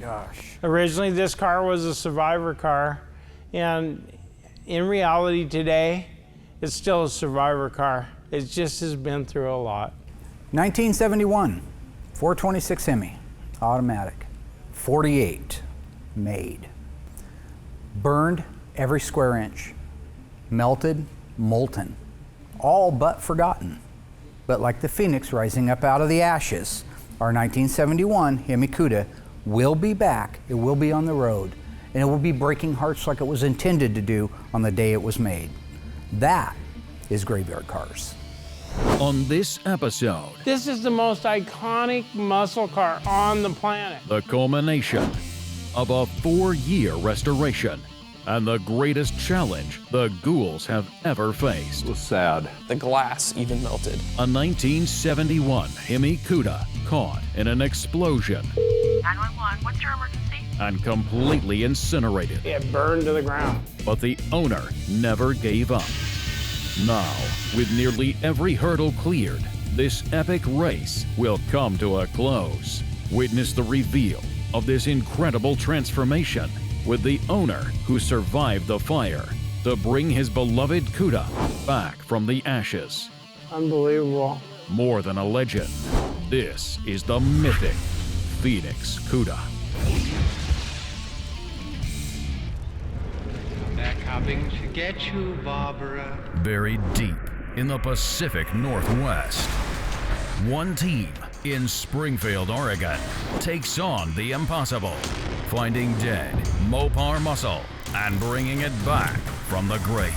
gosh. Originally, this car was a survivor car, and in reality today, it's still a survivor car. It just has been through a lot. 1971, 426 Hemi, automatic, 48 made. Burned every square inch, melted, molten, all but forgotten. But like the phoenix rising up out of the ashes, our 1971 Hemi Cuda will be back, it will be on the road, and it will be breaking hearts like it was intended to do on the day it was made. That is Graveyard Cars. On this episode, This is the most iconic muscle car on the planet. the culmination of a 4-year restoration and the greatest challenge the Ghouls have ever faced. It was sad. The glass even melted. A 1971 Hemi Cuda caught in an explosion 911, what's your emergency? and completely incinerated. It burned to the ground. But the owner never gave up. Now, with nearly every hurdle cleared, this epic race will come to a close. Witness the reveal of this incredible transformation with the owner who survived the fire to bring his beloved Cuda back from the ashes. Unbelievable. More than a legend, this is the mythic Phoenix Cuda. They're coming to get you, Barbara. Buried deep in the Pacific Northwest, one team in Springfield, Oregon, takes on the impossible, finding dead Mopar muscle and bringing it back from the grave.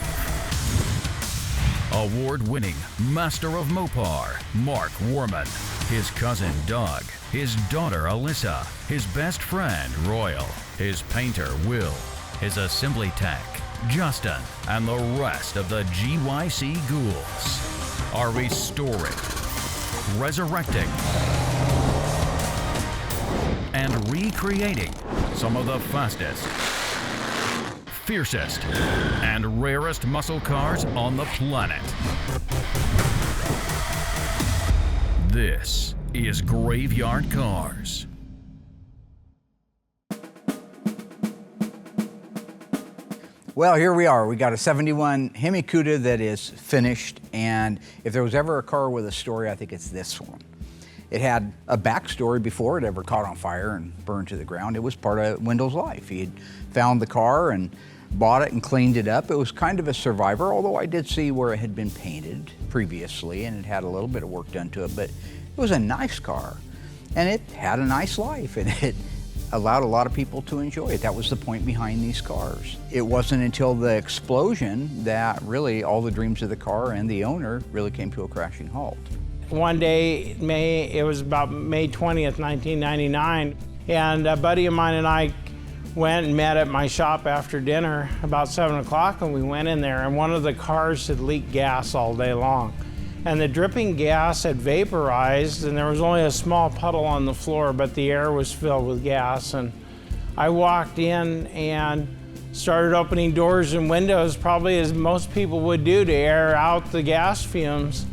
Award-winning Master of Mopar, Mark Warman, his cousin Doug, his daughter Alyssa, his best friend Royal, his painter Will, his assembly tech Justin, and the rest of the GYC Ghouls are restoring, resurrecting, and recreating some of the fastest, fiercest, and rarest muscle cars on the planet. This is Graveyard Cars. Well, here we are. We got a 71 Hemi Cuda that is finished, and if there was ever a car with a story, I think it's this one. It had a backstory before it ever caught on fire and burned to the ground. It was part of Wendell's life. He had found the car and bought it and cleaned it up. It was kind of a survivor, although I did see where it had been painted previously and it had a little bit of work done to it, but it was a nice car and it had a nice life and it allowed a lot of people to enjoy it. That was the point behind these cars. It wasn't until the explosion that really all the dreams of the car and the owner really came to a crashing halt. One day, it was about May 20th, 1999, and a buddy of mine and I went and met at my shop after dinner about 7 o'clock, and we went in there, and one of the cars had leaked gas all day long. And the dripping gas had vaporized, and there was only a small puddle on the floor, but the air was filled with gas. And I walked in and started opening doors and windows, probably as most people would do to air out the gas fumes.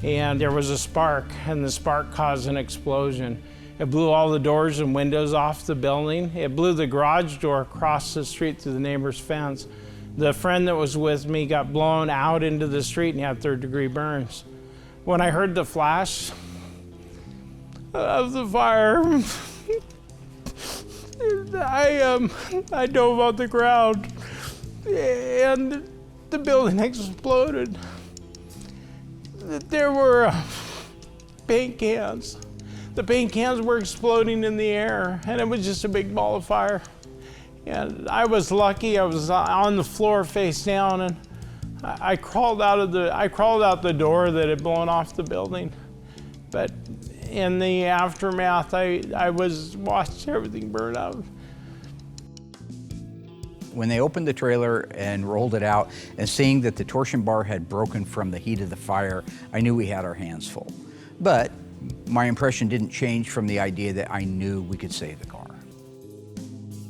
And there was a spark, and the spark caused an explosion. It blew all the doors and windows off the building. It blew the garage door across the street through the neighbor's fence. The friend that was with me got blown out into the street and had third-degree burns. When I heard the flash of the fire, I dove out the ground, and the building exploded. There were paint cans. The paint cans were exploding in the air, and it was just a big ball of fire. And I was lucky. I was on the floor face down, and I crawled out the door that had blown off the building. But in the aftermath, I watched everything burn up. When they opened the trailer and rolled it out and seeing that the torsion bar had broken from the heat of the fire, I knew we had our hands full. But my impression didn't change from the idea that I knew we could save the car.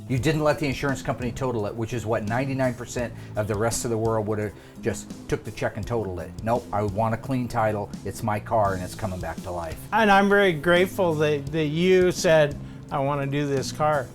You didn't let the insurance company total it, which is what 99% of the rest of the world would have just took the check and totaled it. Nope, I want a clean title, it's my car and it's coming back to life. And I'm very grateful that you said, I want to do this car.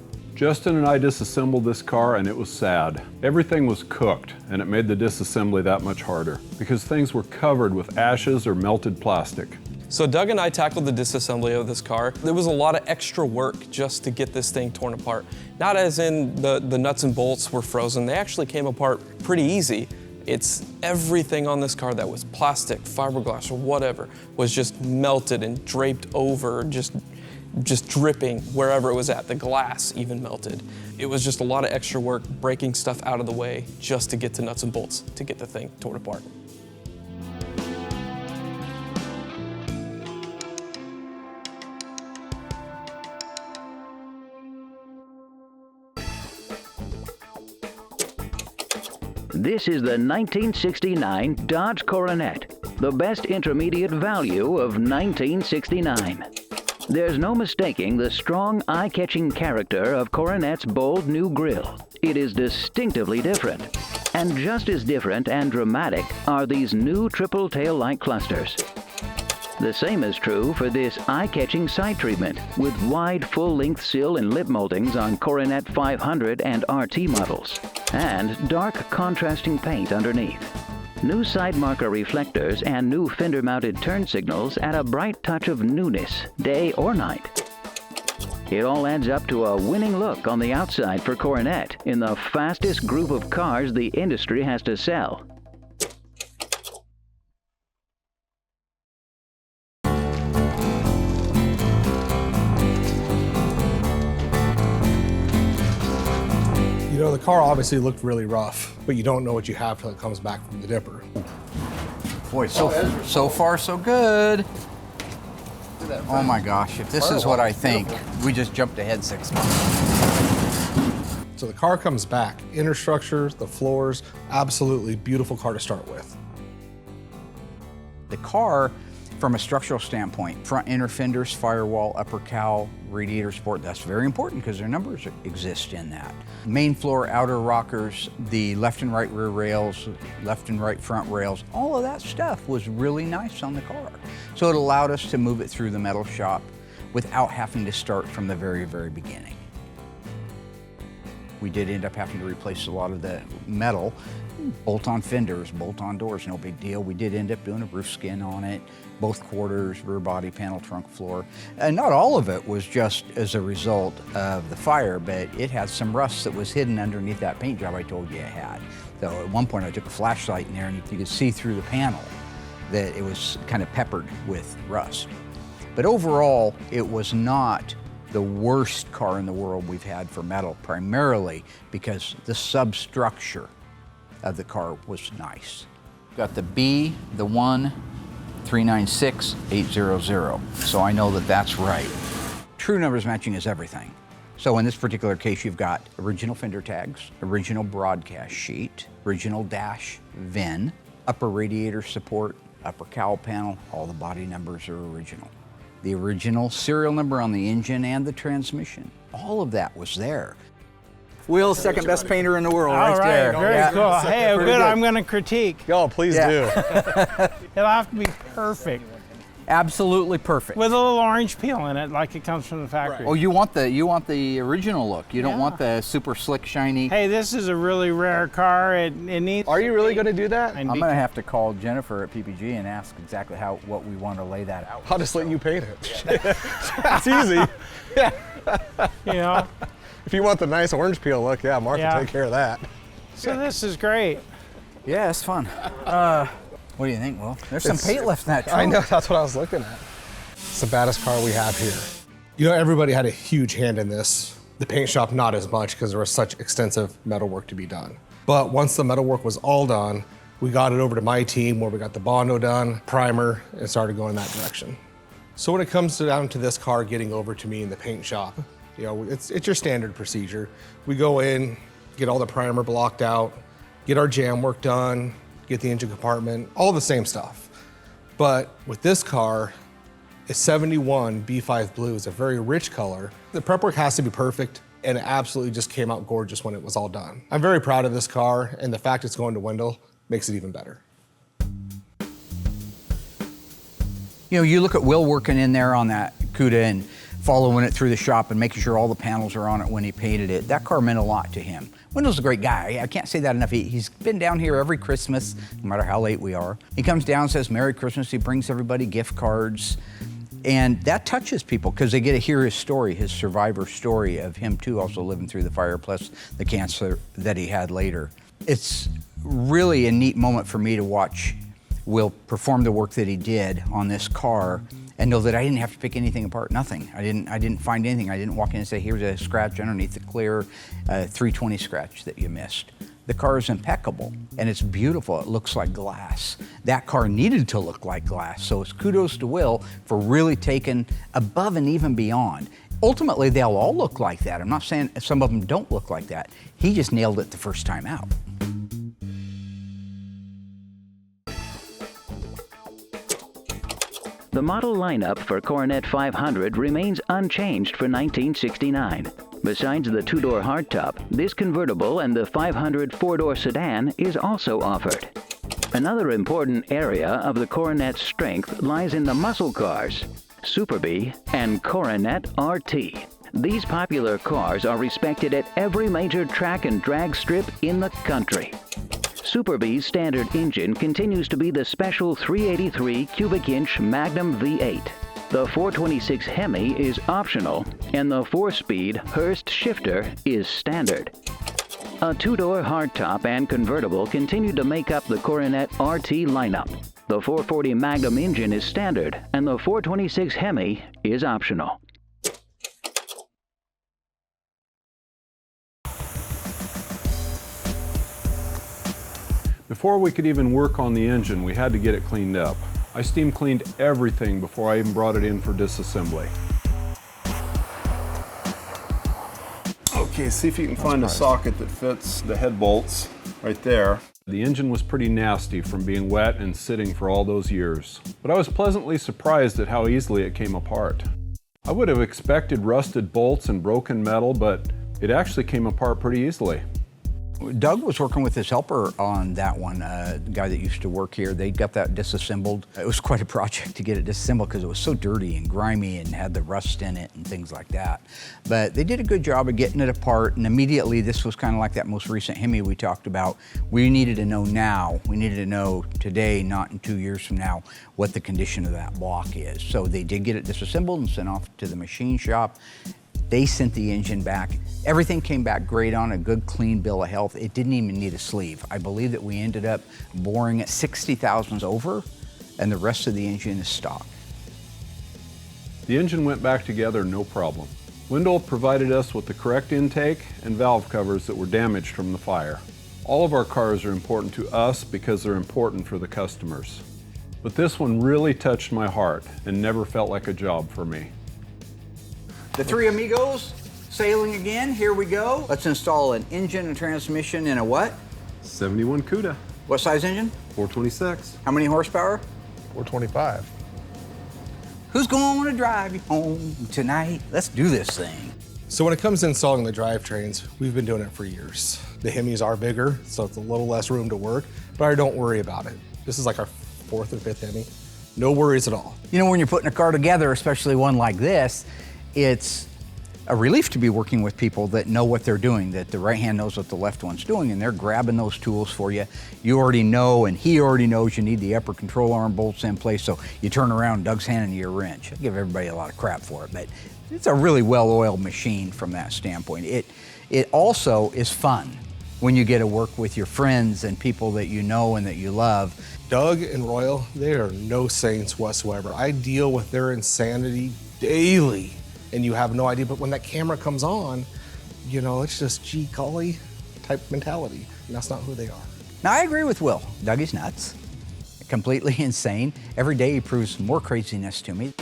Justin and I disassembled this car and it was sad. Everything was cooked and it made the disassembly that much harder because things were covered with ashes or melted plastic. So Doug and I tackled the disassembly of this car. There was a lot of extra work just to get this thing torn apart. Not as in the nuts and bolts were frozen, they actually came apart pretty easy. It's everything on this car that was plastic, fiberglass, or whatever, was just melted and draped over, just dripping wherever it was at. The glass even melted. It was just a lot of extra work breaking stuff out of the way just to get to nuts and bolts to get the thing torn apart. This is the 1969 Dodge Coronet, the best intermediate value of 1969. There's no mistaking the strong, eye-catching character of Coronet's bold new grille. It is distinctively different. And just as different and dramatic are these new triple tail light clusters. The same is true for this eye-catching side treatment with wide full-length sill and lip moldings on Coronet 500 and RT models, and dark contrasting paint underneath. New side marker reflectors and new fender-mounted turn signals add a bright touch of newness, day or night. It all adds up to a winning look on the outside for Coronet in the fastest group of cars the industry has to sell. You know, the car obviously looked really rough, but you don't know what you have till it comes back from the dipper. Boy, so far so good. Oh my gosh, if this is what I think, we just jumped ahead 6 months. So the car comes back, inner structure, the floors, absolutely beautiful car to start with. The car, from a structural standpoint, front inner fenders, firewall, upper cowl, radiator support, that's very important because their numbers exist in that. Main floor, outer rockers, the left and right rear rails, left and right front rails, all of that stuff was really nice on the car. So it allowed us to move it through the metal shop without having to start from the very, very beginning. We did end up having to replace a lot of the metal, bolt-on fenders, bolt-on doors, no big deal. We did end up doing a roof skin on it, both quarters, rear body panel, trunk floor. And not all of it was just as a result of the fire, but it had some rust that was hidden underneath that paint job I told you it had. So at one point I took a flashlight in there and you could see through the panel that it was kind of peppered with rust. But overall, it was not the worst car in the world we've had for metal, primarily because the substructure of the car was nice. Got the B, the 1, 396 800. So I know that that's right. True numbers matching is everything. So in this particular case, you've got original fender tags, original broadcast sheet, original dash VIN, upper radiator support, upper cowl panel, all the body numbers are original. The original serial number on the engine and the transmission, all of that was there. Will's second best painter in the world, All right, there. very cool. Hey, good. I'm going to critique. Oh, please do. It'll have to be perfect. Absolutely perfect. With a little orange peel in it, like it comes from the factory. Oh, you want the original look. You don't want the super slick, shiny. Hey, this is a really rare car. It needs. Are you really going to do that? I'm going to have to call Jennifer at PPG and ask exactly what we want to lay that out. I'll just let you paint it. It's easy. You know. If you want the nice orange peel look, yeah, Mark will take care of that. So this is great. Yeah, it's fun. What do you think, Will? There's some paint left in that trunk. I know, that's what I was looking at. It's the baddest car we have here. You know, everybody had a huge hand in this. The paint shop, not as much, because there was such extensive metal work to be done. But once the metal work was all done, we got it over to my team where we got the Bondo done, primer, and started going in that direction. So when it comes down to this car getting over to me in the paint shop, you know, it's your standard procedure. We go in, get all the primer blocked out, get our jam work done, get the engine compartment, all the same stuff. But with this car, a 71 B5 Blue is a very rich color. The prep work has to be perfect, and it absolutely just came out gorgeous when it was all done. I'm very proud of this car, and the fact it's going to Wendell makes it even better. You know, you look at Will working in there on that Cuda, and following it through the shop and making sure all the panels are on it when he painted it. That car meant a lot to him. Wendell's a great guy. I can't say that enough. He's been down here every Christmas, no matter how late we are. He comes down and says, Merry Christmas. He brings everybody gift cards. And that touches people because they get to hear his story, his survivor story of him too also living through the fire plus the cancer that he had later. It's really a neat moment for me to watch Will perform the work that he did on this car and know that I didn't have to pick anything apart, nothing. I didn't find anything. I didn't walk in and say, here's a scratch underneath the clear 320 scratch that you missed. The car is impeccable and it's beautiful. It looks like glass. That car needed to look like glass. So it's kudos to Will for really taking above and even beyond. Ultimately, they'll all look like that. I'm not saying some of them don't look like that. He just nailed it the first time out. The model lineup for Coronet 500 remains unchanged for 1969. Besides the two-door hardtop, this convertible and the 500 four-door sedan is also offered. Another important area of the Coronet's strength lies in the muscle cars, Super Bee and Coronet RT. These popular cars are respected at every major track and drag strip in the country. Super Bee's standard engine continues to be the special 383 cubic inch Magnum V8. The 426 Hemi is optional, and the 4-speed Hurst shifter is standard. A two-door hardtop and convertible continue to make up the Coronet RT lineup. The 440 Magnum engine is standard, and the 426 Hemi is optional. Before we could even work on the engine, we had to get it cleaned up. I steam cleaned everything before I even brought it in for disassembly. Okay, see if you can find a socket that fits the head bolts right there. The engine was pretty nasty from being wet and sitting for all those years, but I was pleasantly surprised at how easily it came apart. I would have expected rusted bolts and broken metal, but it actually came apart pretty easily. Doug was working with his helper on that one, the guy that used to work here. They got that disassembled. It was quite a project to get it disassembled because it was so dirty and grimy and had the rust in it and things like that. But they did a good job of getting it apart, and immediately this was kind of like that most recent Hemi we talked about. We needed to know now, we needed to know today, not in 2 years from now, what the condition of that block is. So they did get it disassembled and sent off to the machine shop. They sent the engine back. Everything came back great on a good, clean bill of health. It didn't even need a sleeve. I believe that we ended up boring it 60 thousandths over, and the rest of the engine is stock. The engine went back together no problem. Wendell provided us with the correct intake and valve covers that were damaged from the fire. All of our cars are important to us because they're important for the customers. But this one really touched my heart and never felt like a job for me. The three amigos sailing again. Here we go. Let's install an engine and transmission in a what? 71 Cuda. What size engine? 426. How many horsepower? 425. Who's going to drive you home tonight? Let's do this thing. So when it comes to installing the drivetrains, we've been doing it for years. The Hemis are bigger, so it's a little less room to work, but I don't worry about it. This is like our 4th or 5th Hemi. No worries at all. You know, when you're putting a car together, especially one like this, it's a relief to be working with people that know what they're doing, that the right hand knows what the left one's doing, and they're grabbing those tools for you. You already know, and he already knows you need the upper control arm bolts in place, so you turn around, Doug's handing you a wrench. I give everybody a lot of crap for it, but it's a really well-oiled machine from that standpoint. It also is fun when you get to work with your friends and people that you know and that you love. Doug and Royal, they are no saints whatsoever. I deal with their insanity daily. And you have no idea, but when that camera comes on, you know, it's just gee golly type mentality, and that's not who they are. Now, I agree with Will. Dougie's nuts, completely insane. Every day he proves more craziness to me.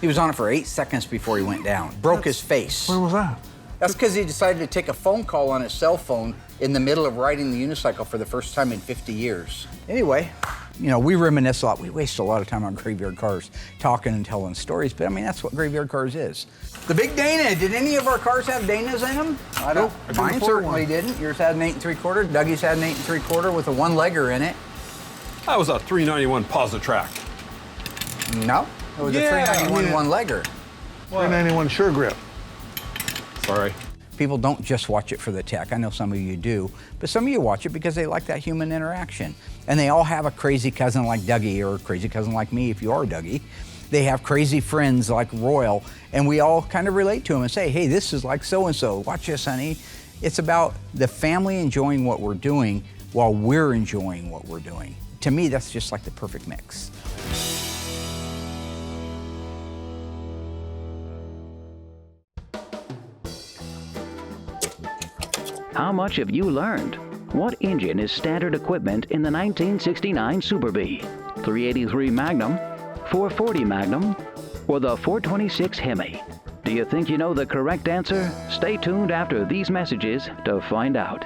He was on it for 8 seconds before he went down. Broke his face. Where was that? That's because he decided to take a phone call on his cell phone in the middle of riding the unicycle for the first time in 50 years. Anyway, you know, we reminisce a lot. We waste a lot of time on Graveyard Cars talking and telling stories, but I mean, that's what Graveyard Cars is. The big Dana, did any of our cars have Danas in them? I don't. Mine certainly didn't. Yours had an 8 3/4. Dougie's had an 8 3/4 with a 1-legger in it. That was a 391 Positrack. No, It was a 391 one-legger. 391 Sure Grip. Sorry. People don't just watch it for the tech. I know some of you do, but some of you watch it because they like that human interaction. And they all have a crazy cousin like Dougie, or a crazy cousin like me if you are Dougie. They have crazy friends like Royal, and we all kind of relate to them and say, hey, this is like so-and-so, watch this, honey. It's about the family enjoying what we're doing while we're enjoying what we're doing. To me, that's just like the perfect mix. How much have you learned? What engine is standard equipment in the 1969 Super Bee? 383 Magnum, 440 Magnum, or the 426 Hemi? Do you think you know the correct answer? Stay tuned after these messages to find out.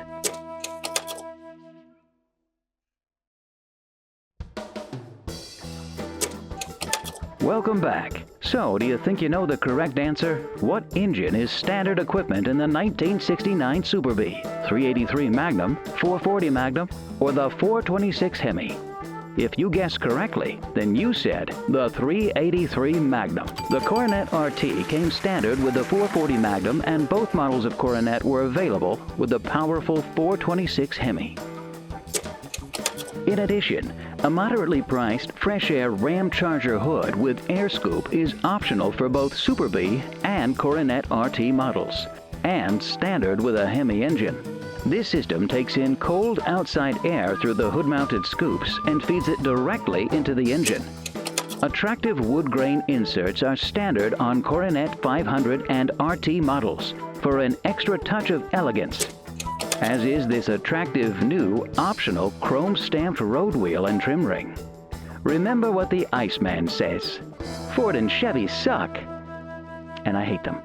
Welcome back. So, do you think you know the correct answer? What engine is standard equipment in the 1969 Super Bee? 383 Magnum, 440 Magnum, or the 426 Hemi? If you guessed correctly, then you said the 383 Magnum. The Coronet RT came standard with the 440 Magnum, and both models of Coronet were available with the powerful 426 Hemi. In addition, a moderately priced Fresh Air Ram Charger hood with air scoop is optional for both Super Bee and Coronet RT models, and standard with a Hemi engine. This system takes in cold outside air through the hood-mounted scoops and feeds it directly into the engine. Attractive wood grain inserts are standard on Coronet 500 and RT models for an extra touch of elegance, as is this attractive new optional chrome stamped road wheel and trim ring. Remember what the Iceman says: Ford and Chevy suck, and I hate them.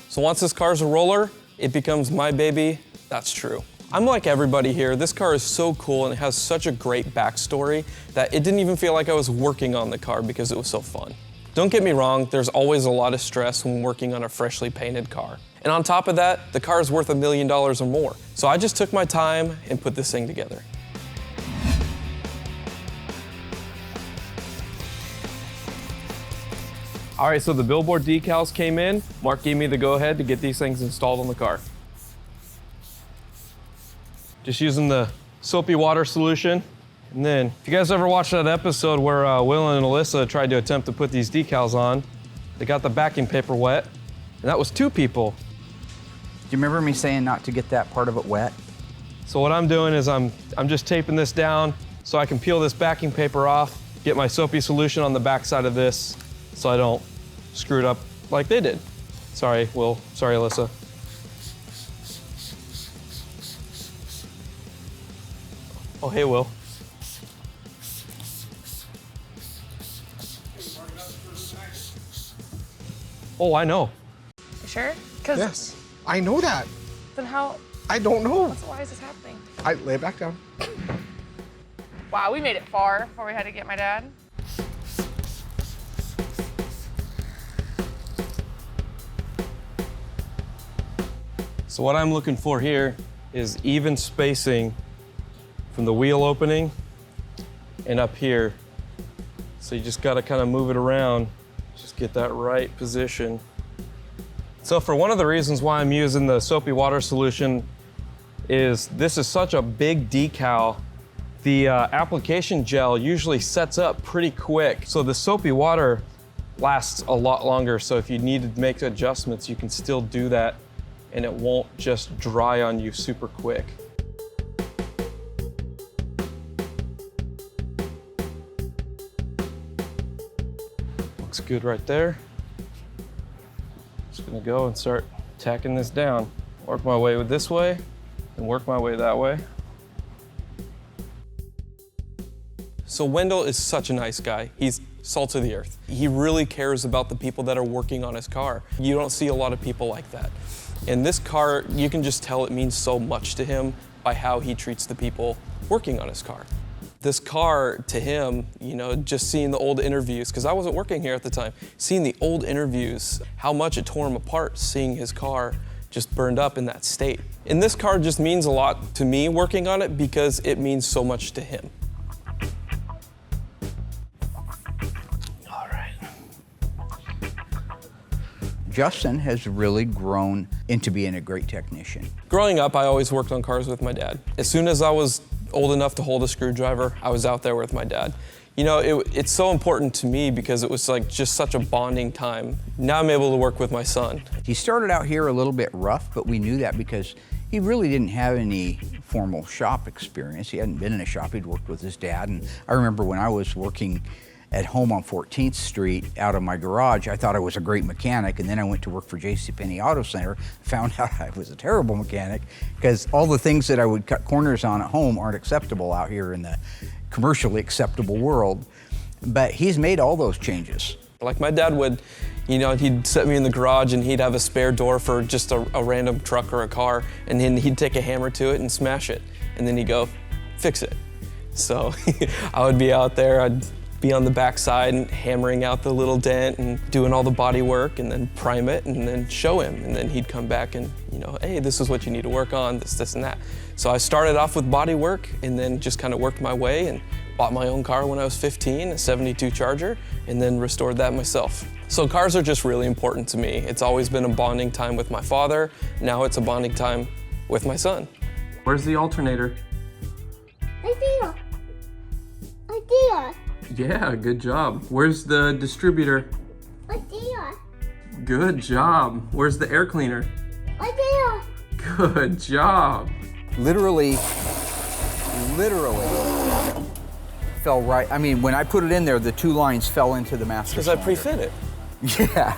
So once this car's a roller, it becomes my baby. That's true. I'm like everybody here. This car is so cool and it has such a great backstory that it didn't even feel like I was working on the car because it was so fun. Don't get me wrong, there's always a lot of stress when working on a freshly painted car. And on top of that, the car is worth $1 million or more. So I just took my time and put this thing together. All right, so the billboard decals came in. Mark gave me the go-ahead to get these things installed on the car. Just using the soapy water solution. And then, if you guys ever watched that episode where Will and Alyssa tried to attempt to put these decals on, they got the backing paper wet, and that was 2 people. Do you remember me saying not to get that part of it wet? So what I'm doing is I'm just taping this down so I can peel this backing paper off, get my soapy solution on the back side of this so I don't screw it up like they did. Sorry, Will. Sorry, Alyssa. Oh, hey, Will. Oh, I know. You sure? Because Yes, I know that. then how? I don't know. Why is this happening? I lay it back down. Wow, we made it far before we had to get my dad. So what I'm looking for here is even spacing from the wheel opening and up here. So you just gotta kind of move it around, just get that right position. So for one of the reasons why I'm using the soapy water solution is this is such a big decal. The application gel usually sets up pretty quick. So the soapy water lasts a lot longer. So if you need to make adjustments, you can still do that and it won't just dry on you super quick. Looks good right there. Just gonna go and start tacking this down. Work my way this way and work my way that way. So Wendell is such a nice guy. He's salt of the earth. He really cares about the people that are working on his car. You don't see a lot of people like that. And this car, you can just tell it means so much to him by how he treats the people working on his car. This car, to him, you know, just seeing the old interviews, because I wasn't working here at the time, seeing the old interviews, how much it tore him apart, seeing his car just burned up in that state. And this car just means a lot to me working on it because it means so much to him. All right. Justin has really grown into being a great technician. Growing up, I always worked on cars with my dad. As soon as I was old enough to hold a screwdriver, I was out there with my dad. You know, it's so important to me because it was like just such a bonding time. Now I'm able to work with my son. He started out here a little bit rough, but we knew that because he really didn't have any formal shop experience. He hadn't been in a shop, he'd worked with his dad. And I remember when I was working at home on 14th Street out of my garage, I thought I was a great mechanic, and then I went to work for JCPenney Auto Center, found out I was a terrible mechanic because all the things that I would cut corners on at home aren't acceptable out here in the commercially acceptable world. But he's made all those changes. Like my dad would, you know, he'd set me in the garage and he'd have a spare door for just a random truck or a car, and then he'd take a hammer to it and smash it, and then he'd go, fix it. So I would be out there, I'd be on the backside and hammering out the little dent and doing all the body work and then prime it and then show him. And then he'd come back and, you know, hey, this is what you need to work on, this, and that. So I started off with body work and then just kind of worked my way and bought my own car when I was 15, a 72 Charger, and then restored that myself. So cars are just really important to me. It's always been a bonding time with my father. Now it's a bonding time with my son. Where's the alternator? Right there. Right there. Yeah, good job. Where's the distributor? Right there. Good job. Where's the air cleaner? Right there. Good job. Literally fell right. I mean, when I put it in there, the two lines fell into the master Because I cylinder. pre-fit it. Yeah.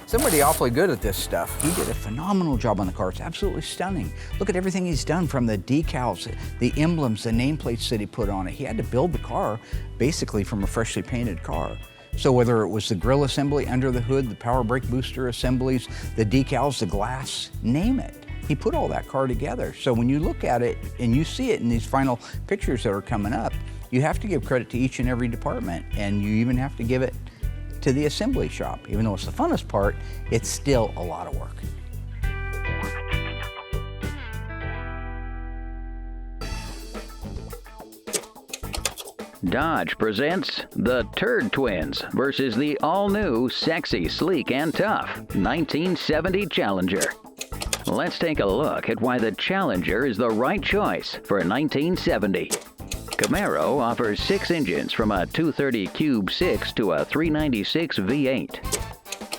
Somebody awfully good at this stuff. He did a phenomenal job on the car. It's absolutely stunning. Look at everything he's done, from the decals, the emblems, the nameplates that he put on it. He had to build the car basically from a freshly painted car. So whether it was the grille assembly under the hood, the power brake booster assemblies, the decals, the glass, name it. He put all that car together. So when you look at it and you see it in these final pictures that are coming up, you have to give credit to each and every department, and you even have to give it to the assembly shop. Even though it's the funnest part, it's still a lot of work. Dodge presents the Turd Twins versus the all-new, sexy, sleek, and tough 1970 Challenger. Let's take a look at why the Challenger is the right choice for 1970. Camaro offers 6 engines, from a 230 Cube 6 to a 396 V8.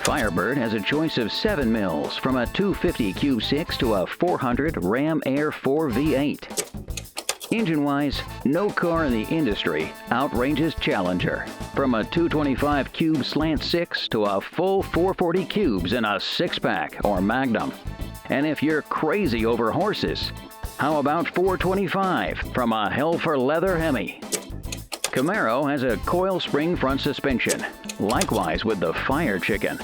Firebird has a choice of 7 mils, from a 250 Cube 6 to a 400 Ram Air 4 V8. Engine-wise, no car in the industry outranges Challenger. From a 225 Cube Slant 6 to a full 440 Cubes in a 6-pack or Magnum. And if you're crazy over horses, how about 425 from a Hell for Leather Hemi? Camaro has a coil spring front suspension, likewise with the Fire Chicken.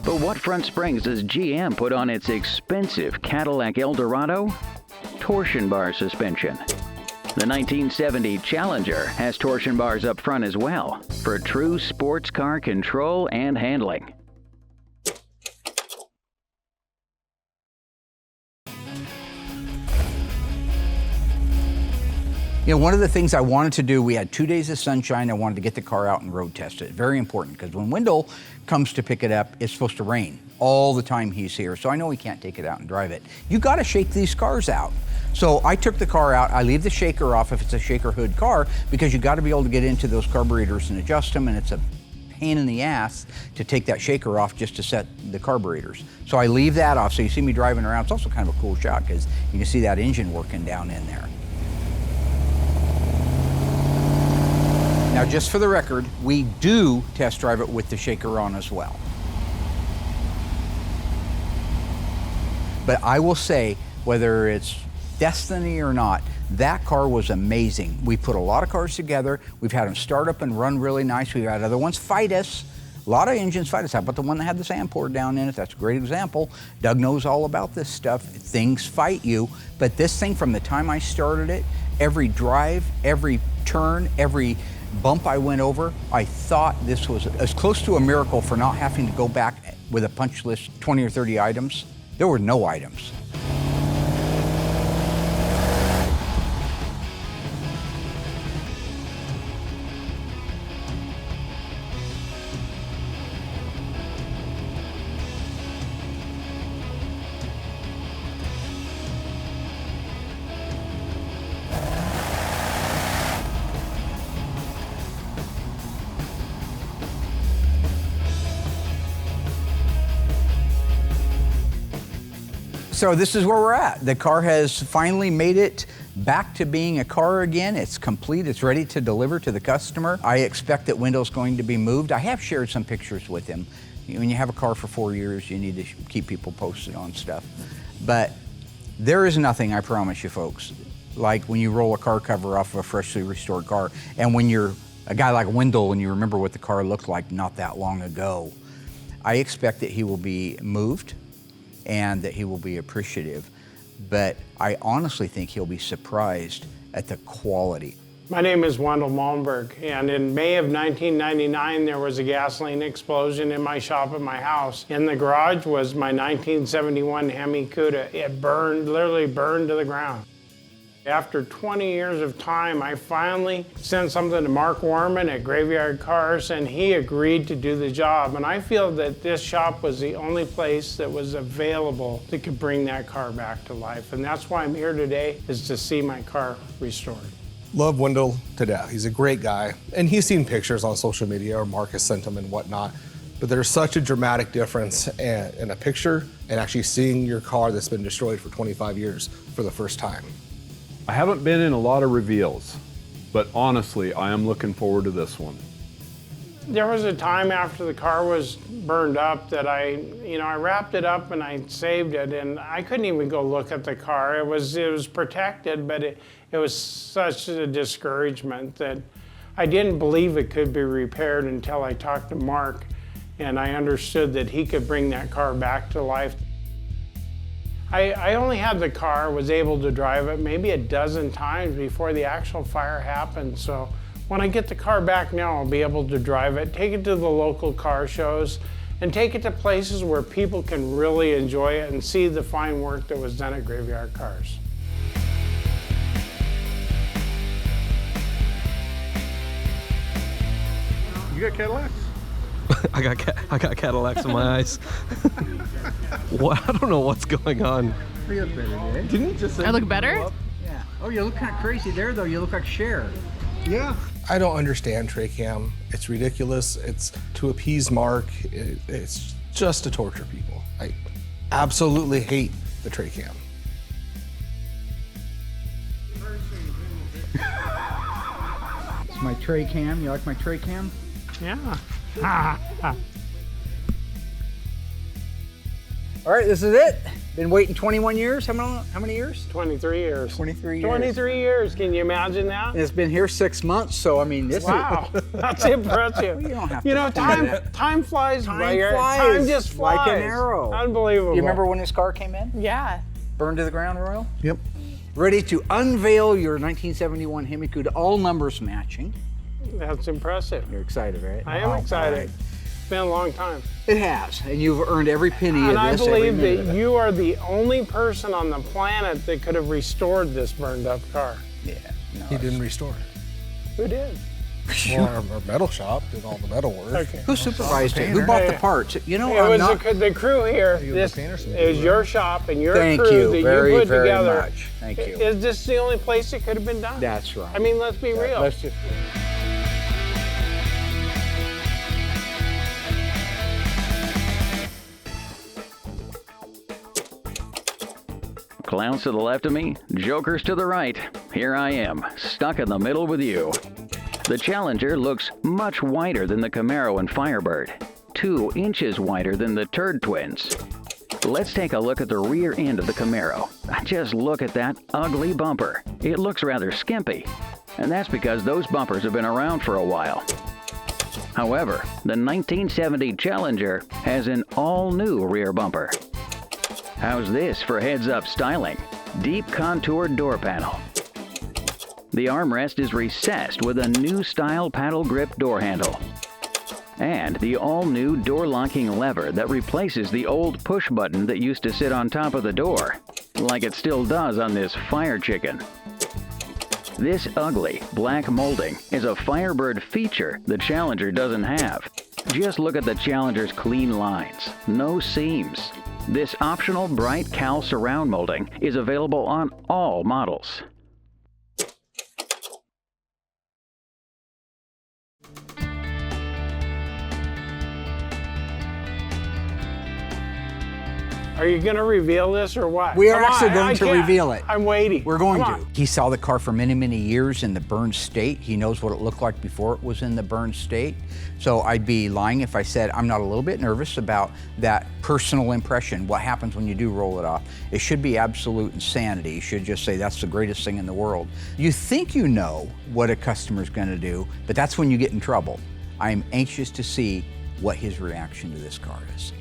But what front springs does GM put on its expensive Cadillac Eldorado? Torsion bar suspension. The 1970 Challenger has torsion bars up front as well, for true sports car control and handling. You know, one of the things I wanted to do, we had 2 days of sunshine. I wanted to get the car out and road test it. Very important, because when Wendell comes to pick it up, it's supposed to rain all the time he's here. So I know he can't take it out and drive it. You got to shake these cars out. So I took the car out. I leave the shaker off if it's a shaker hood car, because you got to be able to get into those carburetors and adjust them, and it's a pain in the ass to take that shaker off just to set the carburetors. So I leave that off. So you see me driving around. It's also kind of a cool shot because you can see that engine working down in there. Now, just for the record, we do test drive it with the shaker on as well. But I will say, whether it's Destiny or not, that car was amazing. We put a lot of cars together. We've had them start up and run really nice. We've had other ones fight us. A lot of engines fight us. How about the one that had the sand poured down in it? That's a great example. Doug knows all about this stuff. Things fight you. But this thing, from the time I started it, every drive, every turn, every bump I went over, I thought this was as close to a miracle for not having to go back with a punch list, 20 or 30 items. there were no items. So this is where we're at. The car has finally made it back to being a car again. It's complete, it's ready to deliver to the customer. I expect that Wendell's going to be moved. I have shared some pictures with him. When you have a car for 4 years, you need to keep people posted on stuff. But there is nothing, I promise you folks, like when you roll a car cover off of a freshly restored car, and when you're a guy like Wendell and you remember what the car looked like not that long ago, I expect that he will be moved and that he will be appreciative. But I honestly think he'll be surprised at the quality. My name is Wendell Malmberg, and in May of 1999, there was a gasoline explosion in my shop at my house. In the garage was my 1971 Hemi Cuda. It burned, literally burned to the ground. After 20 years of time, I finally sent something to Mark Warman at Graveyard Carz, and he agreed to do the job. And I feel that this shop was the only place that was available that could bring that car back to life. And that's why I'm here today, is to see my car restored. Love Wendell to death. He's a great guy. And he's seen pictures on social media, or Mark has sent him and whatnot. But there's such a dramatic difference in a picture and actually seeing your car that's been destroyed for 25 years for the first time. I haven't been in a lot of reveals, but honestly, I am looking forward to this one. There was a time after the car was burned up that I wrapped it up and I saved it, and I couldn't even go look at the car. It was protected, but it was such a discouragement that I didn't believe it could be repaired until I talked to Mark, and I understood that he could bring that car back to life. I only had the car, was able to drive it maybe a dozen times before the actual fire happened. So when I get the car back now, I'll be able to drive it, take it to the local car shows, and take it to places where people can really enjoy it and see the fine work that was done at Graveyard Carz. You got Cadillacs? I got Cadillacs in my eyes. What? I don't know what's going on. You look better, Dave. Didn't you just say I look better? Yeah. Oh, you look kind of crazy there, though. You look like Cher. Yeah. I don't understand tray cam. It's ridiculous. It's to appease Mark. It's just to torture people. I absolutely hate the tray cam. It's my tray cam. You like my tray cam? Yeah. All right, this is it. Been waiting 21 years. How many years? 23 years. 23 years. 23 years. Can you imagine that? And it's been here 6 months, so I mean, this Wow, that's impressive. You don't have You to know, explain it. time flies. Time by. flies. Time just flies. Like an arrow. Unbelievable. Do you remember when this car came in? Yeah. Burned to the ground, Royal? Yep. Ready to unveil your 1971 Hemi Cuda, all numbers matching. That's impressive. You're excited, right? I am excited. Right. It's been a long time. It has, and you've earned every penny And of I this. every believe minute that of it. you are the only person on the planet that could have restored this burned up car. Yeah. No, He didn't restore it. Who did? Well, our metal shop did all the metal work. Okay. Who supervised it? Who bought the parts? You know, It I'm was not. the crew here. You This the painters is your shop and your Thank crew you that very, you put very together. much. Thank you. Is this the only place it could have been done? That's right. I mean, let's be real. Let's just. Clowns to the left of me, jokers to the right. Here I am, stuck in the middle with you. The Challenger looks much wider than the Camaro and Firebird, 2 inches wider than the Turd Twins. Let's take a look at the rear end of the Camaro. Just look at that ugly bumper. It looks rather skimpy, and that's because those bumpers have been around for a while. However, the 1970 Challenger has an all-new rear bumper. How's this for heads-up styling? Deep contoured door panel. The armrest is recessed with a new style paddle grip door handle. and the all-new door locking lever that replaces the old push button that used to sit on top of the door, like it still does on this Fire Chicken. This ugly black molding is a Firebird feature the Challenger doesn't have. Just look at the Challenger's clean lines, no seams. This optional bright Cal surround molding is available on all models. Are you going to reveal this or what? We are Come on, actually going I to can't. reveal it. I'm waiting. We're going Come to. on. He saw the car for many, many years in the burned state. He knows what it looked like before it was in the burned state. So I'd be lying if I said I'm not a little bit nervous about that personal impression, what happens when you do roll it off. It should be absolute insanity. You should just say that's the greatest thing in the world. You think you know what a customer's going to do, but that's when you get in trouble. I'm anxious to see what his reaction to this car is.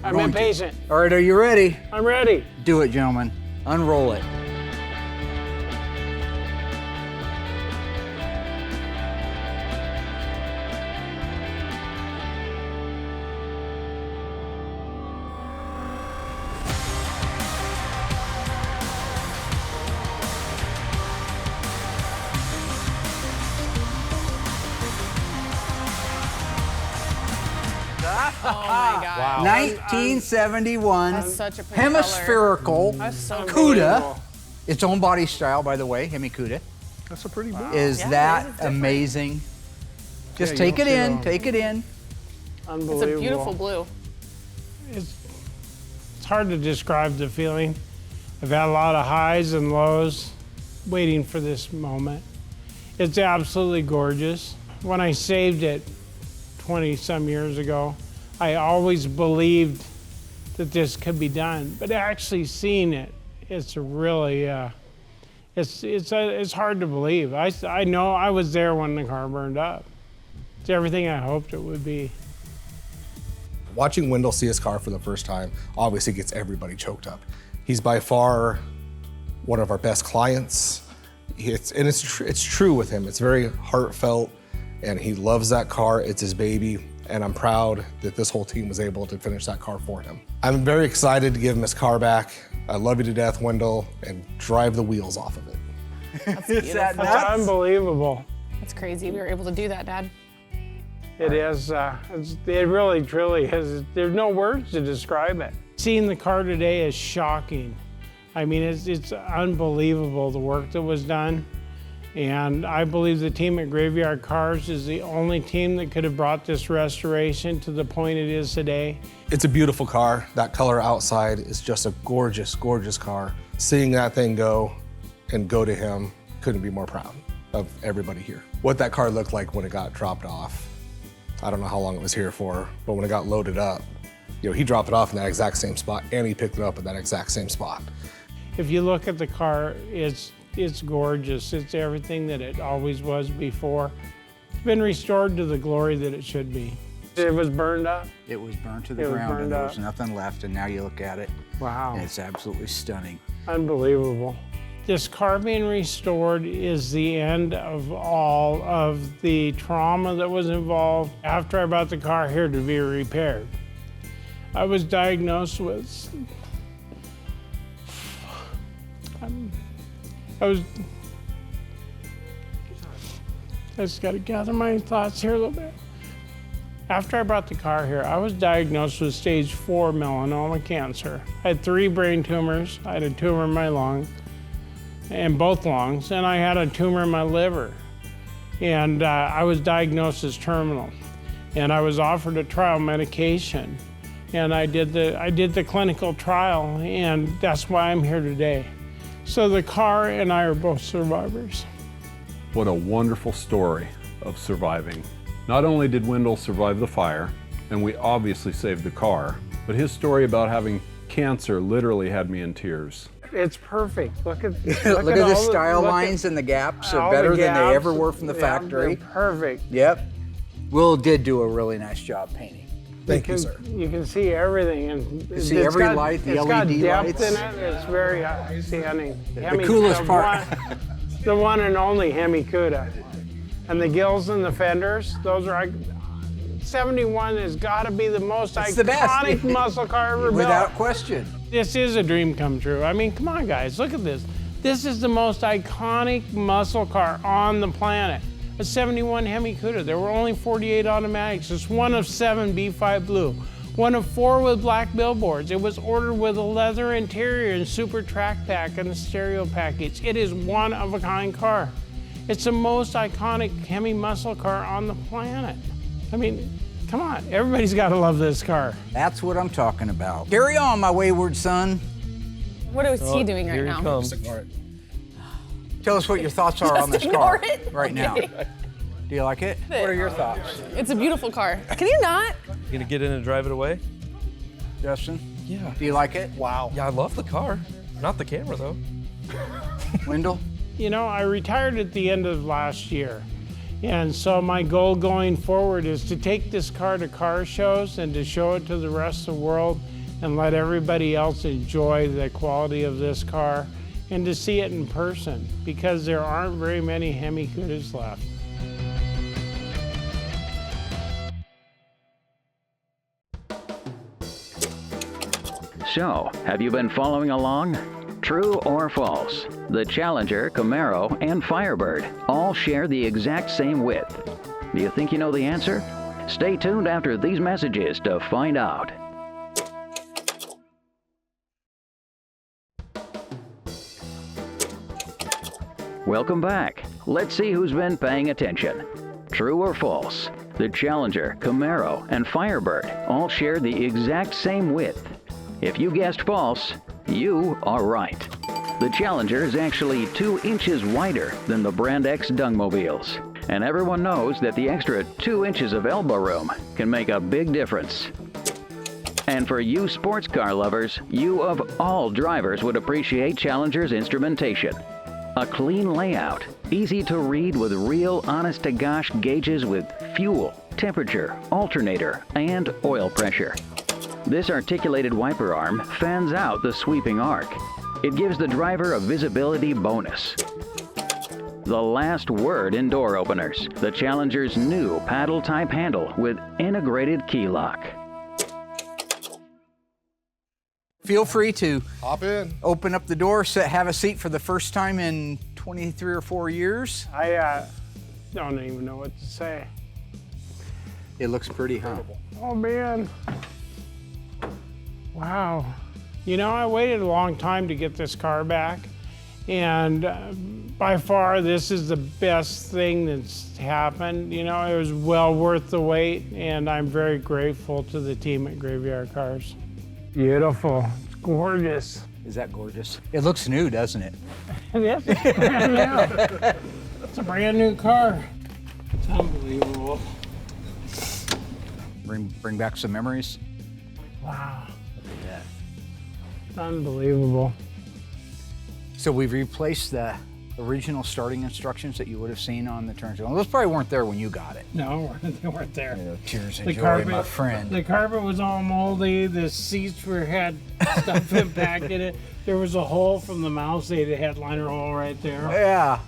I'm impatient. All right, are you ready? I'm ready. Do it, gentlemen. Unroll it. Oh my God. Wow. 1971 That's such a pretty hemispherical That's so Cuda. Its own body style, by the way, Hemi Cuda. That's a pretty blue. Is Yeah, that it is different. amazing? Just Yeah, take you it don't see in, it take it in. Unbelievable. It's a beautiful blue. It's hard to describe the feeling. I've had a lot of highs and lows waiting for this moment. It's absolutely gorgeous. When I saved it 20 some years ago, I always believed that this could be done, but actually seeing it, it's really, it's hard to believe. I know I was there when the car burned up. It's everything I hoped it would be. Watching Wendell see his car for the first time obviously gets everybody choked up. He's by far one of our best clients. It's true with him. It's very heartfelt, and he loves that car. It's his baby, and I'm proud that this whole team was able to finish that car for him. I'm very excited to give him his car back. I love you to death, Wendell, and drive the wheels off of it. That's Is that beautiful. That's nuts? unbelievable. That's crazy. We were able to do that, Dad. It is, it really, truly is. There's no words to describe it. Seeing the car today is shocking. I mean, it's unbelievable the work that was done. And I believe the team at Graveyard Carz is the only team that could have brought this restoration to the point it is today. It's a beautiful car. That color outside is just a gorgeous, gorgeous car. Seeing that thing go and go to him, couldn't be more proud of everybody here. What that car looked like when it got dropped off, I don't know how long it was here for, but when it got loaded up, he dropped it off in that exact same spot, and he picked it up at that exact same spot. If you look at the car, it's gorgeous. It's everything that it always was before. It's been restored to the glory that it should be. It was burned up. It was burnt to the It was ground, and burned there up. was nothing left, and now you look at it, Wow. and it's absolutely stunning. Unbelievable. This car being restored is the end of all of the trauma that was involved after I brought the car here to be repaired. I was diagnosed with, I just got to gather my thoughts here a little bit. After I brought the car here, I was diagnosed with stage 4 melanoma cancer. I had 3 brain tumors. I had a tumor in my lung, in both lungs, and I had a tumor in my liver. And I was diagnosed as terminal. And I was offered a trial medication. And I did the clinical trial, and that's why I'm here today. So the car and I are both survivors. What a wonderful story of surviving. Not only did Wendell survive the fire, and we obviously saved the car, but his story about having cancer literally had me in tears. It's perfect. Look at Look at the all style look lines at and the gaps all are the better than they gaps. ever were from the Yeah, factory. they're perfect. Yep. Will did do a really nice job painting. Thank you, sir. You can see everything, and You see every light, the it's got LED depth lights. in it. It's very outstanding. The Hemi's coolest part. the one and only Hemi Cuda, and the gills and the fenders. Those are 71 has got to be the most It's the best. iconic muscle car ever built. Without question. This is a dream come true. I mean, come on, guys, look at this. This is the most iconic muscle car on the planet. A 71 Hemi Cuda. There were only 48 automatics. It's one of 7 B5 Blue. One of 4 with black billboards. It was ordered with a leather interior and super track pack and a stereo package. It is one of a kind car. It's the most iconic Hemi muscle car on the planet. I mean, come on, everybody's got to love this car. That's what I'm talking about. Carry on, my wayward son. What is he doing right now? Tell us what your thoughts are on this ignore car it? right now. Okay. Do you like it? What are your thoughts? It's a beautiful car. Can you not? You gonna get in and drive it away? Justin? Yeah. Do you like it? Wow. Yeah, I love the car. Not the camera though. Wendell? You know, I retired at the end of last year. And so my goal going forward is to take this car to car shows and to show it to the rest of the world and let everybody else enjoy the quality of this car and to see it in person, because there aren't very many Hemi Cudas left. So, have you been following along? True or false? The Challenger, Camaro, and Firebird all share the exact same width. Do you think you know the answer? Stay tuned after these messages to find out. Welcome back. Let's see who's been paying attention. True or false? The Challenger, Camaro, and Firebird all share the exact same width. If you guessed false, you are right. The Challenger is actually 2 inches wider than the Brand X Dungmobiles. And everyone knows that the extra 2 inches of elbow room can make a big difference. And for you sports car lovers, you of all drivers would appreciate Challenger's instrumentation. A clean layout, easy to read with real honest-to-gosh gauges with fuel, temperature, alternator, and oil pressure. This articulated wiper arm fans out the sweeping arc. It gives the driver a visibility bonus. The last word in door openers, the Challenger's new paddle-type handle with integrated key lock. Feel free to Hop in. open up the door, have a seat for the first time in 23 or 4 years. I don't even know what to say. It looks pretty, huh? Oh man. Wow. You know, I waited a long time to get this car back, and by far this is the best thing that's happened. You know, it was well worth the wait, and I'm very grateful to the team at Graveyard Cars. Beautiful. It's gorgeous. Is that gorgeous? It looks new, doesn't it? Yes, it's brand new. It's a brand new car. It's unbelievable. Bring back some memories. Wow. It's unbelievable. So we've replaced the original starting instructions that you would have seen on the turn signal. Those probably weren't there when you got it. No, they weren't there. Tears of The joy, carpet, my friend. The carpet was all moldy. The seats had stuff impacted it. There was a hole from the mouse aid, the headliner hole right there. Yeah.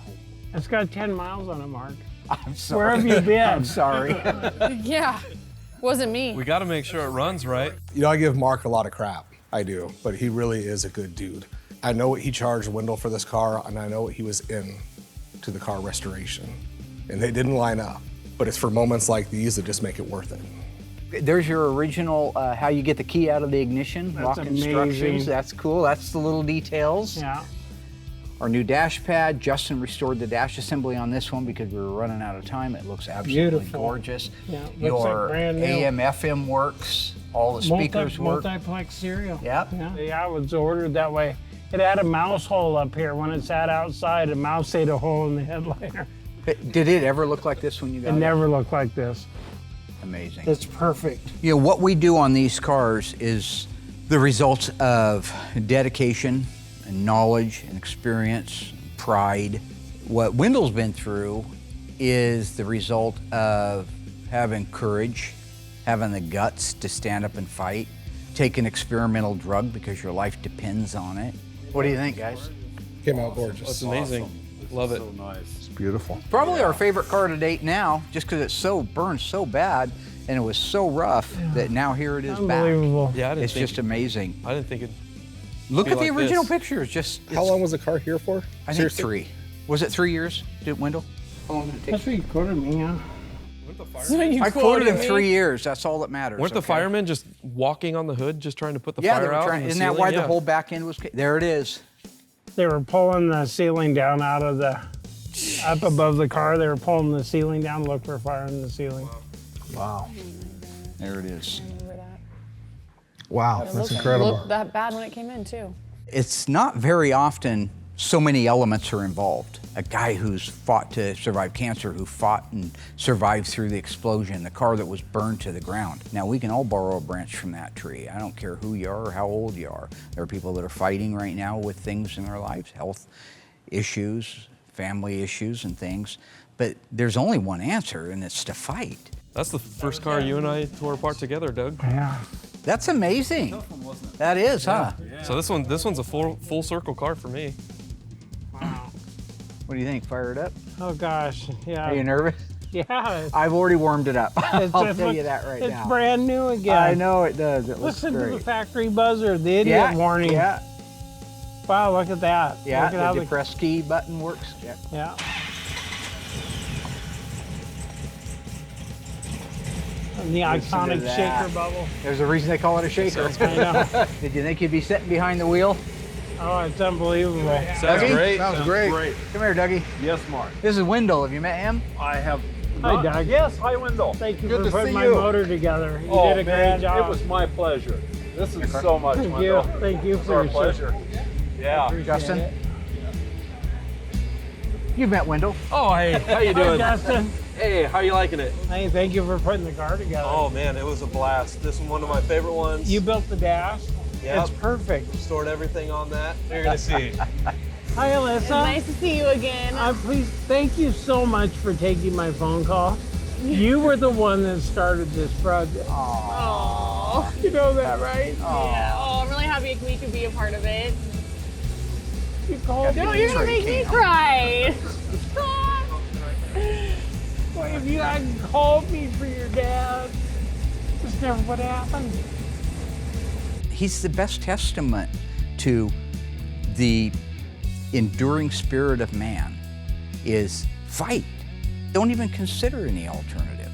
It's got 10 miles on it, Mark. I'm sorry. Where have you been? I'm sorry. Yeah, wasn't me. We got to make sure it runs right. You know, I give Mark a lot of crap. I do, but he really is a good dude. I know what he charged Wendell for this car, and I know what he was in to the car restoration. And they didn't line up, but it's for moments like these that just make it worth it. There's your original, how you get the key out of the ignition, That's lock amazing. instructions. That's cool. That's the little details. Yeah. Our new dash pad. Justin restored the dash assembly on this one because we were running out of time. It looks absolutely Beautiful. gorgeous. Yeah, looks Your like brand new. AM, FM works. All the speakers work. Multiplex stereo. Yep. Yeah, it was ordered that way. It had a mouse hole up here. When it sat outside, a mouse ate a hole in the headliner. Did it ever look like this when you got It it? never looked like this. Amazing. It's perfect. You know, what we do on these cars is the result of dedication and knowledge and experience, and pride. What Wendell's been through is the result of having courage, having the guts to stand up and fight, take an experimental drug because your life depends on it. What do you think, guys? Came out gorgeous. That's amazing. Love it. So nice. It's beautiful. Probably our favorite car to date now, just because it burns so bad, and it was so rough that now here it is Unbelievable. back. Yeah, I didn't It's think just amazing. I didn't think it'd Look be at the like original this. pictures. Just How long was the car here for? I think 3. Was it 3 years, Wendell? How long did it take? That's what you quoted me, yeah. I quoted him 3 years. That's all that matters. Weren't the okay? firemen just walking on the hood, just trying to put the Yeah, they fire were out? trying. in the Isn't that ceiling? why Yeah. the whole back end was? There it is. They were pulling the ceiling down out of the, up above the car. They were pulling the ceiling down to look for fire in the ceiling. Wow. There it is. Wow, that's incredible. Looked that bad when it came in too. It's not very often so many elements are involved. A guy who's fought to survive cancer, who fought and survived through the explosion, the car that was burned to the ground. Now, we can all borrow a branch from that tree. I don't care who you are or how old you are. There are people that are fighting right now with things in their lives, health issues, family issues and things. But there's only one answer, and it's to fight. That's the first car you and I tore apart together, Doug. Yeah. That's amazing. That is, huh? So this one's a full circle car for me. Wow. What do you think? Fire it up? Oh gosh, yeah. Are you nervous? Yeah. I've already warmed it up. I'll It's- tell you that right it's now. brand new again. I know it does. It looks Listen to great. the factory buzzer, the idiot warning. Yeah, Wow, look at that. yeah. Look at how The depress key button works. Yeah. yeah. And the Listen to iconic that. shaker bubble. There's a reason they call it a shaker. I know. Did you think you'd be sitting behind the wheel? Oh, it's unbelievable. Sounds Dougie? great. Sounds great. Come here, Dougie. Yes, Mark. This is Wendell. Have you met him? I have. Hi, Doug. Yes, hi, Wendell. Thank you Good for to putting see my you. motor together. You Oh, did a man, great job. it was my pleasure. This is so much, Thank Wendell. you. Thank you It's for our your pleasure. Yeah. Justin? You've met Wendell. Oh, hey, how you Hi, doing? Justin. Hey, how you liking it? Hey, thank you for putting the car together. Oh man, it was a blast. This is one of my favorite ones. You built the dash. Yep. It's perfect. Stored everything on that. You're gonna see. Hi, Alyssa. Nice to see you again. Please, thank you so much for taking my phone call. You were the one that started this project. Oh, You know that, right? yeah. Oh, I'm really happy we could be a part of it. You called No, me. you're gonna make me cry. Well, if you hadn't called me for your dad, this never would have happened. He's the best testament to the enduring spirit of man is fight. Don't even consider any alternative.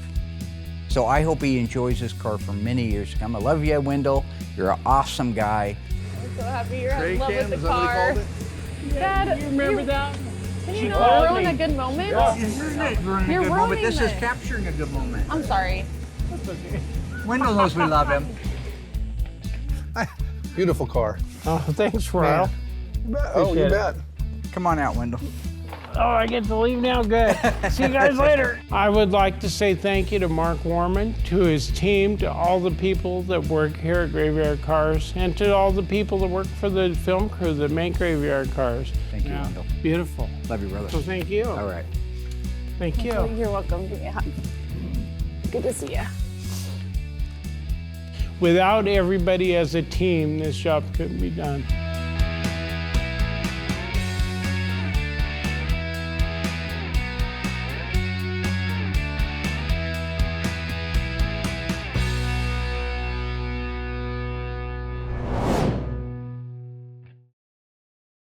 So I hope he enjoys this car for many years to come. I love you, Wendell. You're an awesome guy. I'm so happy you're Trade in love cam, with is the that what he car. called it? Dad, You remember that? Can She you called not ruin me. a good moment? You're You're ruining This is it. capturing a good moment. I'm sorry. Wendell knows we love him. Beautiful car. Oh, thanks, Ryle. Oh, you Appreciate it. bet. Come on out, Wendell. Oh, I get to leave now? Good. See you guys later. I would like to say thank you to Mark Warman, to his team, to all the people that work here at Graveyard Cars, and to all the people that work for the film crew that make Graveyard Cars. Thank you, Wendell. Beautiful. Love you, brother. So thank you. All right. Thank you. You're welcome. Give me a hug. Good to see you. Without everybody as a team, this job couldn't be done.